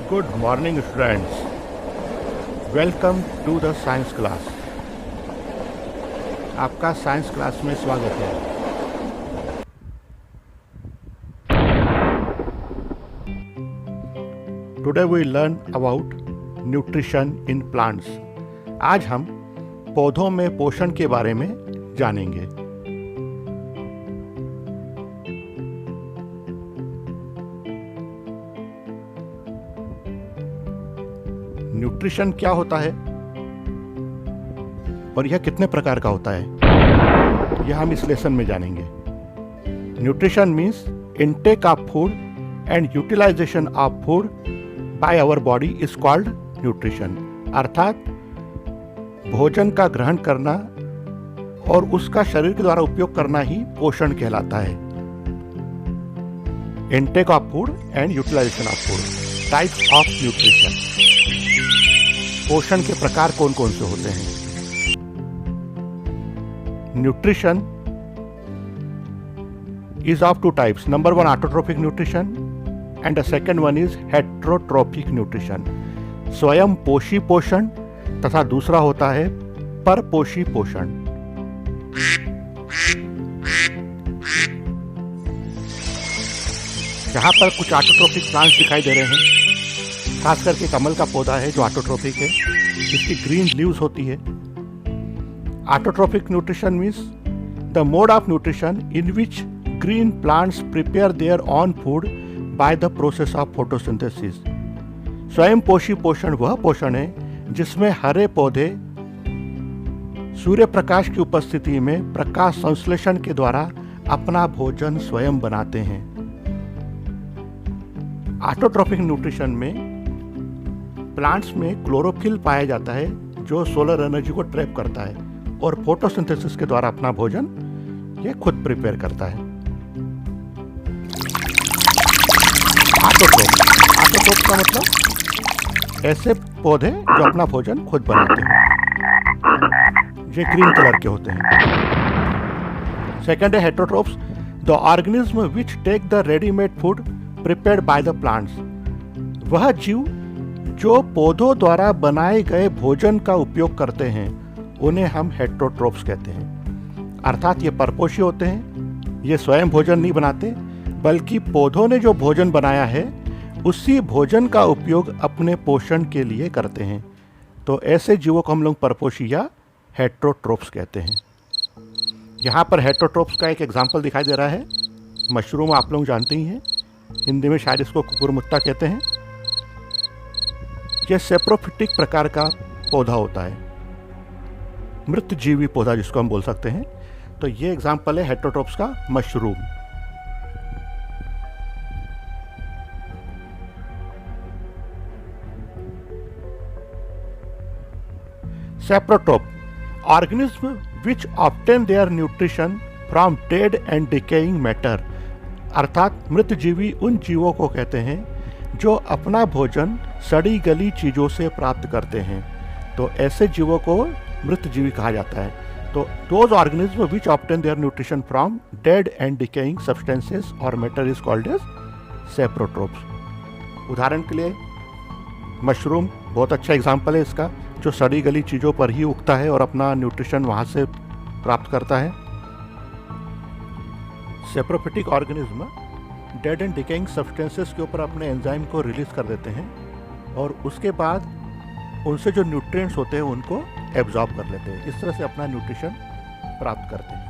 Good morning, students. Welcome to the science class. आपका science class में स्वागत है. Today we learn about nutrition in plants. आज हम पौधों में पोषण के बारे में जानेंगे. न्यूट्रिशन क्या होता है और यह कितने प्रकार का होता है, यह हम इस लेसन में जानेंगे. Nutrition means intake of food and utilization of food by our body is called nutrition. अर्थात भोजन का ग्रहण करना और उसका शरीर के द्वारा उपयोग करना ही पोषण कहलाता है. Intake of food and utilization of food. Types of nutrition. पोषण के प्रकार कौन कौन से होते हैं. Nutrition is of two types. Number one, autotrophic nutrition, and the second one is heterotrophic nutrition. स्वयं पोषी पोषण तथा दूसरा होता है परपोषी पोषण. यहाँ पर कुछ ऑटोट्रोफिक प्लांट्स दिखाई दे रहे हैं. खास करके कमल का पौधा है जो ऑटोट्रोफिक है, जिसकी ग्रीन लीव्स होती है. Autotrophic nutrition means the mode of nutrition in which green plants prepare their own food by the process of photosynthesis. स्वयं पोषी पोषण वह पोषण है जिसमें हरे पौधे सूर्य प्रकाश की उपस्थिति में प्रकाश संश्लेषण के द्वारा अपना भोजन स्वयं बनाते हैं. ऑटोट्रोफिक न्यूट्रिशन में प्लांट्स में क्लोरोफिल पाया जाता है जो सोलर एनर्जी को ट्रैप करता है और फोटोसिंथेसिस के द्वारा अपना भोजन ये खुद प्रिपेयर करता है. ऑटोट्रोफ का मतलब ऐसे पौधे जो अपना भोजन खुद बनाते हैं. ये ग्रीन कलर के होते हैं. सेकंड है heterotrophs, the organism which take the readymade food prepared by the plants. वह जीव जो पौधों द्वारा बनाए गए भोजन का उपयोग करते हैं उन्हें हम हेटरोट्रोफ्स कहते हैं. अर्थात ये परपोषी होते हैं. ये स्वयं भोजन नहीं बनाते बल्कि पौधों ने जो भोजन बनाया है उसी भोजन का उपयोग अपने पोषण के लिए करते हैं. तो ऐसे जीवों को हम लोग परपोषी या हेटरोट्रोफ्स कहते हैं. यहाँ पर हेटरोट्रोफ्स का एक एग्जाम्पल दिखाई दे रहा है. मशरूम आप लोग जानते ही हैं, हिंदी में शायद इसको कुकुरमुत्ता कहते हैं. यह सेप्रोफिटिक प्रकार का पौधा होता है, मृत जीवी पौधा जिसको हम बोल सकते हैं. तो ये एग्जाम्पल है हेटरोट्रोफ्स का, mushroom. Saprotroph, organism which obtain their nutrition from dead and decaying matter. अर्थात मृत जीवी उन जीवों को कहते हैं जो अपना भोजन सड़ी गली चीज़ों से प्राप्त करते हैं. तो ऐसे जीवों को मृत जीवी कहा जाता है. तो those organisms which obtain their nutrition from dead and decaying substances or matter is called as saprotrophs. उदाहरण के लिए मशरूम बहुत अच्छा एग्जाम्पल है इसका, जो सड़ी गली चीज़ों पर ही उगता है और अपना न्यूट्रिशन वहाँ से प्राप्त करता है. Saprophytic organism dead and decaying substances के ऊपर अपने एंजाइम को रिलीज कर देते हैं और उसके बाद उनसे जो न्यूट्रिएंट्स होते हैं उनको एब्जॉर्ब कर लेते हैं. इस तरह से अपना न्यूट्रिशन प्राप्त करते हैं.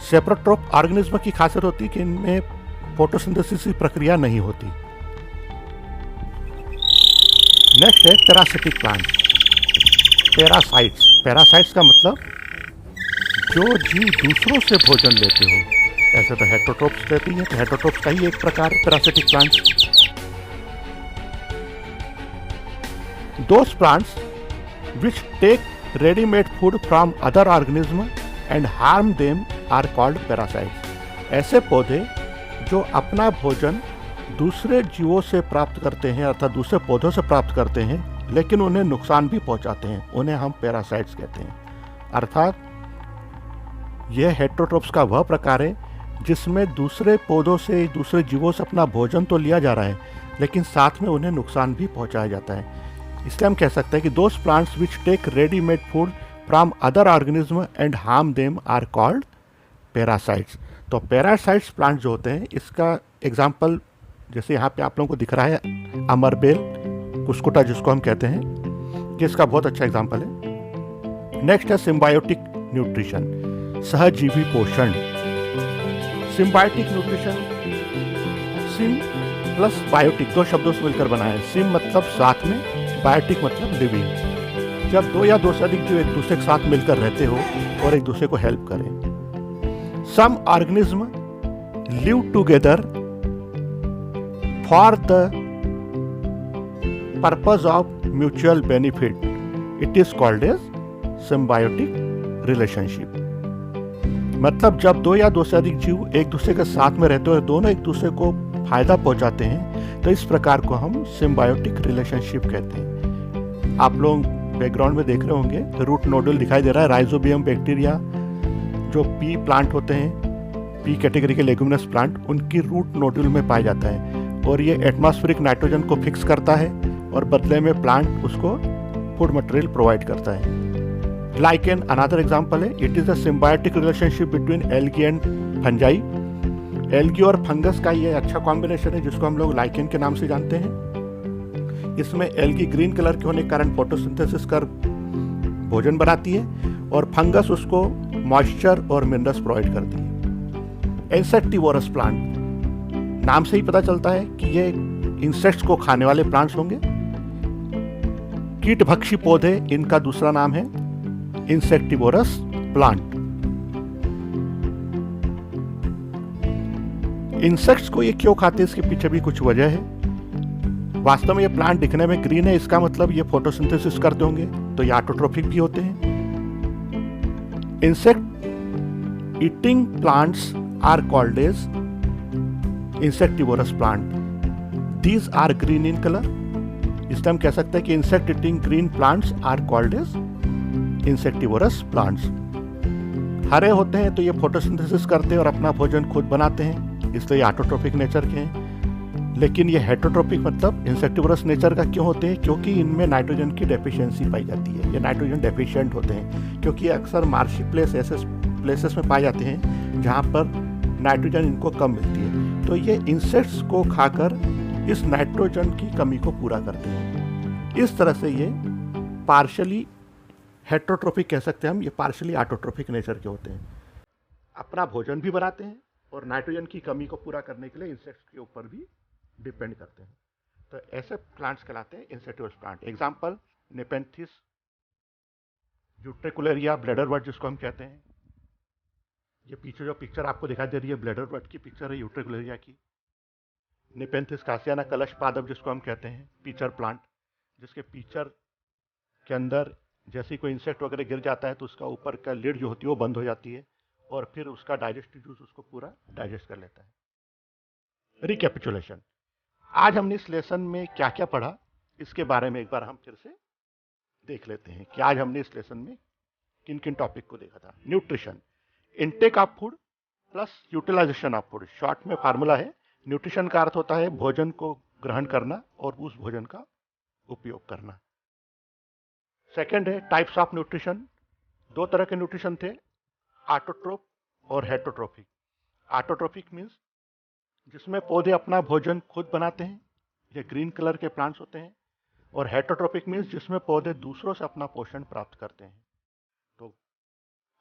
सेप्रोट्रोफ ऑर्गेनिज्म की खासियत होती है कि इनमें फोटोसिंथेसिस की प्रक्रिया नहीं होती. नेक्स्ट है पैरासिटिक प्लांट. पैरासाइट्स. पैरासाइट्स का मतलब जो जीव दूसरों से भोजन लेते हो. ऐसे तो हेटरोट्रोफ्स लेती हैं, तो हेटरोट्रोफ्स का ही एक प्रकार parasitic plants. Those plants which take readymade food from other organism and harm them are called parasites. ऐसे पौधे जो अपना भोजन दूसरे जीवों से प्राप्त करते हैं अर्थात दूसरे पौधों से प्राप्त करते हैं लेकिन उन्हें नुकसान भी पहुंचाते हैं, उन्हें हम पैरासाइट्स कहते हैं. अर्थात यह हेटरोट्रोफ्स का वह प्रकार है जिसमें दूसरे पौधों से, दूसरे जीवों से अपना भोजन तो लिया जा रहा है, लेकिन साथ में उन्हें नुकसान भी पहुंचाया जाता है। इसलिए हम कह सकते हैं कि those plants which take readymade food from other organism and harm them are called parasites. तो पैरासाइट्स प्लांट जो होते हैं, इसका एग्जाम्पल जैसे यहाँ पे आप लोगों को दिख रहा है अमरबेल कुस्कुटा जिसको हम कहते हैं, ये इसका बहुत अच्छा एग्जाम्पल है। नेक्स्ट है सिम्बायोटिक न्यूट्रिशन, सहजीवी पोषण। Symbiotic nutrition, sym plus biotic दो शब्दों से मिलकर बना है। सिम मतलब साथ में, बायोटिक मतलब लिविंग। जब दो या दो से अधिक जीव एक दूसरे के साथ मिलकर रहते हो और एक दूसरे को हेल्प करें। Some organism live together for the purpose of mutual benefit, it is called as symbiotic relationship. मतलब जब दो या दो से अधिक जीव एक दूसरे के साथ में रहते हो और दोनों एक दूसरे को फायदा पहुंचाते हैं, तो इस प्रकार को हम सिम्बायोटिक रिलेशनशिप कहते हैं। आप लोग बैकग्राउंड में देख रहे होंगे रूट नोडल दिखाई दे रहा है। राइजोबियम बैक्टीरिया जो पी प्लांट होते हैं, पी कैटेगरी के लेगुमिनस प्लांट, उनकी रूट नोडल में पाया जाता है और ये एटमॉस्फेरिक नाइट्रोजन को फिक्स करता है और बदले में प्लांट उसको फूड मटेरियल प्रोवाइड करता है। लाइकेन अनदर एग्जांपल है। It is a symbiotic relationship between algae and fungi. Algae और फंगस का ये अच्छा कॉम्बिनेशन है जिसको हम लोग लाइकेन के नाम से जानते हैं। इसमें एल्गी ग्रीन कलर के होने के कारण फोटोसिंथेसिस कर भोजन बनाती है और फंगस उसको मॉइस्चर और मिनरल्स प्रोवाइड करती है। इंसेक्टिवोरस प्लांट, नाम से ही पता चलता है कि ये इंसेक्ट्स को खाने वाले प्लांट्स होंगे। कीटभक्षी पौधे इनका दूसरा नाम है इंसेक्टिवोरस प्लांट। इंसेक्ट्स को ये क्यों खाते हैं, इसके पीछे भी कुछ वजह है। वास्तव में ये प्लांट दिखने में ग्रीन है, इसका मतलब ये फोटोसिंथेसिस करते होंगे, तो ये ऑटोट्रोफिक भी होते हैं। Insect eating plants are called as insectivorous plant. These are green in colour. इसलिए हम कह सकते हैं कि insect eating green plants are called as insectivorous plants. हरे होते हैं तो ये फोटोसिंथेसिस करते हैं और अपना भोजन खुद बनाते हैं, इसलिए ऑटोट्रोपिक नेचर के हैं। लेकिन ये हेटरोट्रोपिक मतलब इंसेक्टिवोरस नेचर का क्यों होते हैं? क्योंकि इनमें नाइट्रोजन की डेफिशिएंसी पाई जाती है। ये नाइट्रोजन डेफिशिएंट होते हैं क्योंकि अक्सर मार्शी प्लेसेस में पाए जाते हैं जहाँ पर नाइट्रोजन इनको कम मिलती है। तो ये इंसेक्ट्स को खाकर इस नाइट्रोजन की कमी को पूरा करते हैं। इस तरह से ये पार्शली हेटरोट्रोपिक कह सकते हैं हम, ये पार्शली ऑटोट्रोपिक नेचर के होते हैं। अपना भोजन भी बनाते हैं और नाइट्रोजन की कमी को पूरा करने के लिए इंसेक्ट्स के ऊपर भी डिपेंड करते हैं। तो ऐसे प्लांट्स कहलाते हैं insectivorous plant. Example Nepenthes Utricularia, bladderwort जिसको हम कहते हैं। ये पीछे जो पिक्चर आपको दिखाई दे रही है ब्लैडर वर्ट की पिक्चर है यूट्रिकुलेरिया की। नेपेंथिस कासियाना कलश पादप जिसको हम कहते हैं, पीचर प्लांट, जिसके पीचर के अंदर जैसे ही कोई इंसेक्ट वगैरह गिर जाता है तो उसका ऊपर का लिड जो होती है वो बंद हो जाती है और फिर उसका डाइजेस्टिव जूस उसको पूरा डाइजेस्ट कर लेता है। रिकैपिचुलेशन, आज हमने इस लेसन में क्या क्या पढ़ा इसके बारे में एक बार हम फिर से देख लेते हैं कि आज हमने इस लेसन में किन किन टॉपिक को देखा था। Nutrition, intake of food plus utilization of food. Short में फार्मूला है, न्यूट्रिशन का अर्थ होता है भोजन को ग्रहण करना और उस भोजन का उपयोग करना। सेकेंड है टाइप्स ऑफ न्यूट्रिशन। दो तरह के न्यूट्रिशन थे, ऑटोट्रोप और हेटरोट्रोपिक। ऑटोट्रोपिक मीन्स जिसमें पौधे अपना भोजन खुद बनाते हैं, ये ग्रीन कलर के प्लांट्स होते हैं। और हेटरोट्रोपिक मीन्स जिसमें पौधे दूसरों से अपना पोषण प्राप्त करते हैं। तो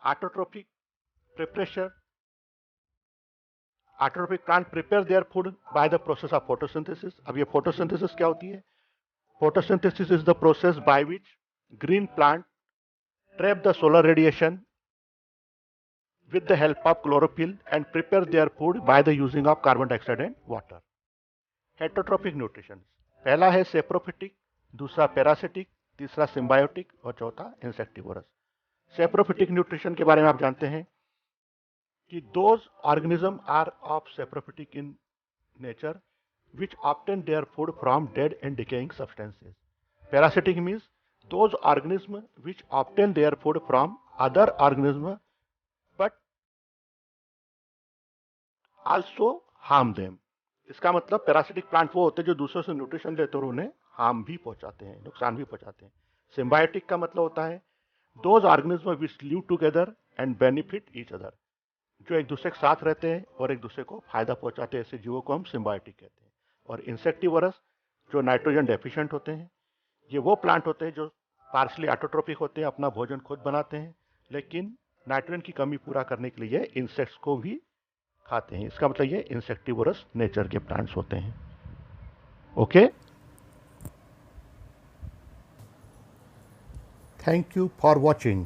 autotrophic preparation, autotrophic plant prepare their food by the process of photosynthesis. अब ये फोटोसिंथेसिस क्या होती है? Photosynthesis is the process by which green plant trap the solar radiation with the help of chlorophyll and prepare their food by the using of carbon dioxide and water. Heterotrophic nutrition, पहला है saprophytic, दूसरा parasitic, तीसरा symbiotic और चौथा insectivorous. Saprophytic nutrition के बारे में आप जानते हैं कि those organisms are of saprophytic in nature which obtain their food from dead and decaying substances. Parasitic means those organisms which obtain their food from other organisms but also harm them. इसका मतलब parasitic plant वो होते हैं जो दूसरों से nutrition लेते हैं और उन्हें हार्म भी पहुंचाते हैं, नुकसान भी पहुंचाते हैं। सिम्बायोटिक का मतलब होता है those organism which live together and benefit each other, जो एक दूसरे के साथ रहते हैं और एक दूसरे को फायदा पहुंचाते हैं, ऐसे जीवों को हम सिम्बायोटिक कहते हैं। और इंसेक्टिवरस जो नाइट्रोजन डेफिशिएंट होते हैं, ये वो प्लांट होते हैं जो पार्शली ऑटोट्रोपिक होते हैं, अपना भोजन खुद बनाते हैं, लेकिन नाइट्रोजन की कमी पूरा करने के लिए इंसेक्ट्स को भी खाते हैं। इसका मतलब ये इंसेक्टिवरस नेचर के प्लांट्स होते हैं। Okay, thank you for watching.